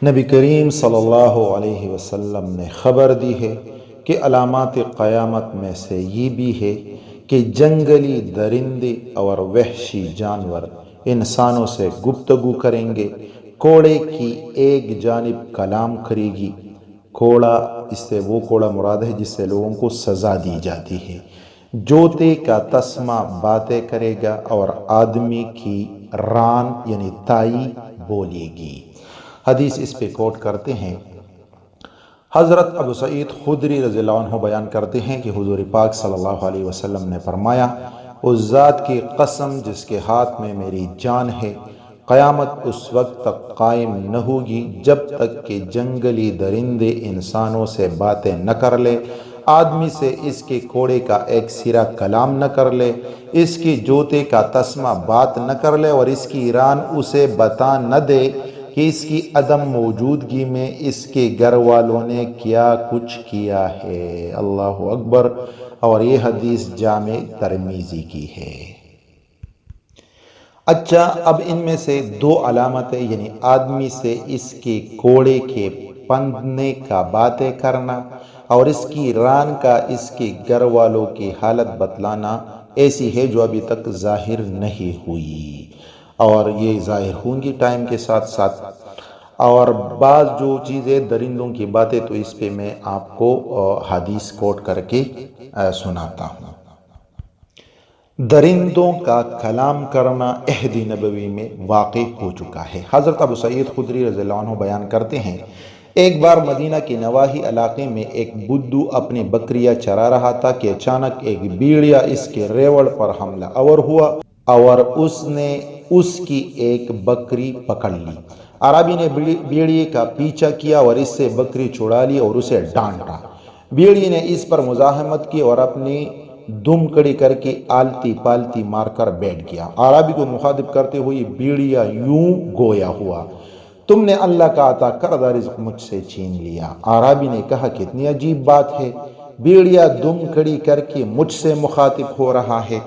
نبی کریم صلی اللہ علیہ وسلم نے خبر دی ہے کہ علامات قیامت میں سے یہ بھی ہے کہ جنگلی درندے اور وحشی جانور انسانوں سے گفتگو کریں گے۔ کوڑے کی ایک جانب کلام کرے گی۔ کوڑا، اس سے وہ کوڑا مراد ہے جس سے لوگوں کو سزا دی جاتی ہے۔ جوتے کا تسمہ باتیں کرے گا اور آدمی کی ران یعنی تائی بولے گی۔ حدیث اس پہ کوٹ کرتے ہیں، حضرت ابو سعید خدری رضی اللہ عنہ بیان کرتے ہیں کہ حضور پاک صلی اللہ علیہ وسلم نے فرمایا، اس ذات کی قسم جس کے ہاتھ میں میری جان ہے، قیامت اس وقت تک قائم نہ ہوگی جب تک کہ جنگلی درندے انسانوں سے باتیں نہ کر لے، آدمی سے اس کے کوڑے کا ایک سرا کلام نہ کر لے، اس کی جوتے کا تسمہ بات نہ کر لے اور اس کی ران اسے بتا نہ دے کہ اس کی عدم موجودگی میں اس کے گھر والوں نے کیا کچھ کیا ہے۔ اللہ اکبر۔ اور یہ حدیث جامع ترمذی کی ہے۔ اچھا، اب ان میں سے دو علامتیں یعنی آدمی سے اس کے کوڑے کے پندنے کا باتیں کرنا اور اس کی ران کا اس کے گھر والوں کی حالت بتلانا ایسی ہے جو ابھی تک ظاہر نہیں ہوئی، اور یہ ظاہر ہوں گی ٹائم کے ساتھ ساتھ۔ اور بعض جو چیزیں درندوں کی باتیں، تو اس پہ میں آپ کو حدیث کوٹ کر کے سناتا ہوں۔ درندوں کا کلام کرنا عہد نبوی میں واقع ہو چکا ہے۔ حضرت ابو سعید خدری رضی اللہ عنہ بیان کرتے ہیں، ایک بار مدینہ کے نواحی علاقے میں ایک بدو اپنی بکریاں چرا رہا تھا کہ اچانک ایک بیڑیا اس کے ریوڑ پر حملہ آور ہوا اور اس نے اس کی ایک بکری پکڑ لی۔ عربی نے بیڑیے کا پیچھا کیا اور اس سے بکری چھڑا لی اور اسے ڈانٹا۔ بیڑی نے اس پر مزاحمت کی اور اپنی دم کڑی کر کے آلتی پالتی مار کر بیٹھ گیا۔ عربی کو مخاطب کرتے ہوئے بیڑیا یوں گویا ہوا، تم نے اللہ کا عطا کردہ رزق مجھ سے چھین لیا۔ عربی نے کہا، کتنی عجیب بات ہے، بیڑیا دم کڑی کر کے مجھ سے مخاطب ہو رہا ہے۔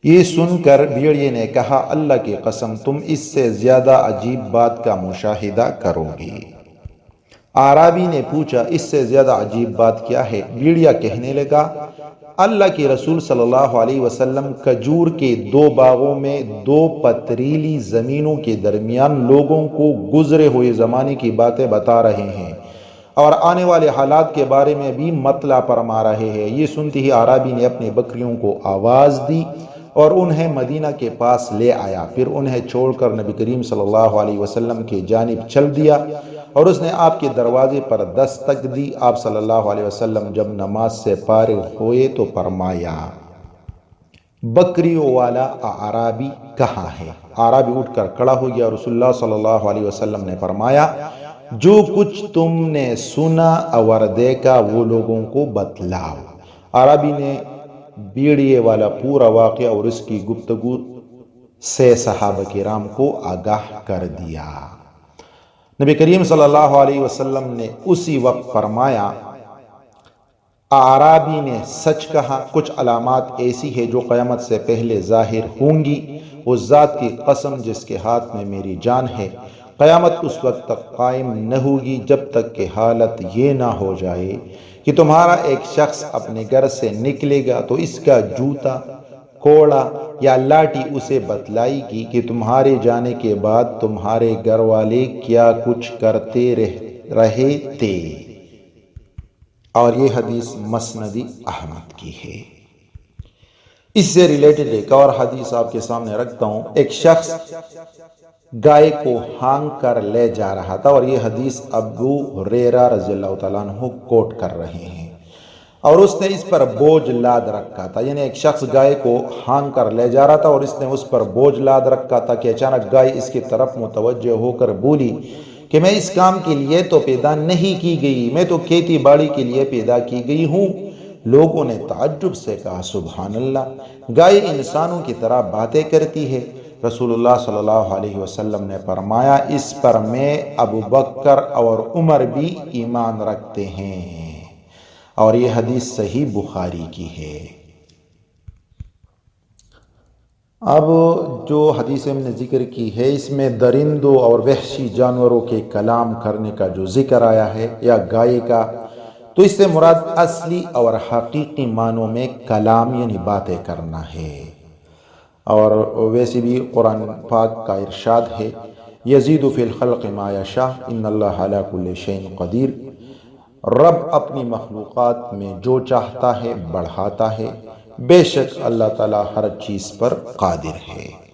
یہ سن کر بیڑیے نے کہا، اللہ کی قسم تم اس سے زیادہ عجیب بات کا مشاہدہ کرو گے۔ اعرابی نے پوچھا، اس سے زیادہ عجیب بات کیا ہے؟ بیڑیا کہنے لگا، اللہ کے رسول صلی اللہ علیہ وسلم کھجور کے دو باغوں میں دو پتریلی زمینوں کے درمیان لوگوں کو گزرے ہوئے زمانے کی باتیں بتا رہے ہیں اور آنے والے حالات کے بارے میں بھی مطلع فرما رہے ہیں۔ یہ سنتے ہی اعرابی نے اپنی بکریوں کو آواز دی اور انہیں مدینہ کے پاس لے آیا، پھر انہیں چھوڑ کر نبی کریم صلی اللہ علیہ وسلم کی جانب چل دیا اور اس نے آپ کے دروازے پر دستک دی۔ آپ صلی اللہ علیہ وسلم جب نماز سے فارغ ہوئے تو فرمایا، بکریوں والا اعرابی کہاں ہے؟ اعرابی اٹھ کر کھڑا ہو گیا۔ رسول اللہ صلی اللہ علیہ وسلم نے فرمایا، جو کچھ تم نے سنا اور دیکھا وہ لوگوں کو بتلاؤ۔ اعرابی نے بیڑیے والا پورا واقعہ اور اس کی گفتگو سے صحابہ کرام کو آگاہ کر دیا۔ نبی کریم صلی اللہ علیہ وسلم نے اسی وقت فرمایا، اعرابی نے سچ کہا، کچھ علامات ایسی ہیں جو قیامت سے پہلے ظاہر ہوں گی۔ اس ذات کی قسم جس کے ہاتھ میں میری جان ہے، قیامت اس وقت تک قائم نہ ہوگی جب تک کہ حالت یہ نہ ہو جائے کہ تمہارا ایک شخص اپنے گھر سے نکلے گا تو اس کا جوتا، کوڑا یا لاٹھی اسے بتلائے گی کہ تمہارے جانے کے بعد تمہارے گھر والے کیا کچھ کرتے رہے تھے۔ اور یہ حدیث مسند احمد کی ہے۔ اس سے ریلیٹڈ ایک اور حدیث آپ کے سامنے رکھتا ہوں۔ ایک شخص گائے کو ہانگ کر لے جا رہا تھا، اور یہ حدیث ابو ہریرہ رضی اللہ تعالیٰ عنہ کوٹ کر رہے ہیں، اور اس نے اس پر بوجھ لاد رکھا تھا۔ یعنی ایک شخص گائے کو ہانگ کر لے جا رہا تھا اور اس نے اس پر بوجھ لاد رکھا تھا کہ اچانک گائے اس کی طرف متوجہ ہو کر بولی کہ میں اس کام کے لیے تو پیدا نہیں کی گئی، میں تو کھیتی باڑی کے لیے پیدا کی گئی ہوں۔ لوگوں نے تعجب سے کہا، سبحان اللہ، گائے انسانوں کی طرح باتیں کرتی ہے۔ رسول اللہ صلی اللہ علیہ وسلم نے فرمایا، اس پر میں، ابو بکر اور عمر بھی ایمان رکھتے ہیں۔ اور یہ حدیث صحیح بخاری کی ہے۔ اب جو حدیث میں نے ذکر کی ہے اس میں درندوں اور وحشی جانوروں کے کلام کرنے کا جو ذکر آیا ہے یا گائے کا، تو اس سے مراد اصلی اور حقیقی معنوں میں کلام یعنی باتیں کرنا ہے۔ اور ویسے بھی قرآن پاک کا ارشاد ہے یزید فی الخلق ما یشاء ان اللہ علی کل شیء قدیر، رب اپنی مخلوقات میں جو چاہتا ہے بڑھاتا ہے، بے شک اللہ تعالیٰ ہر چیز پر قادر ہے۔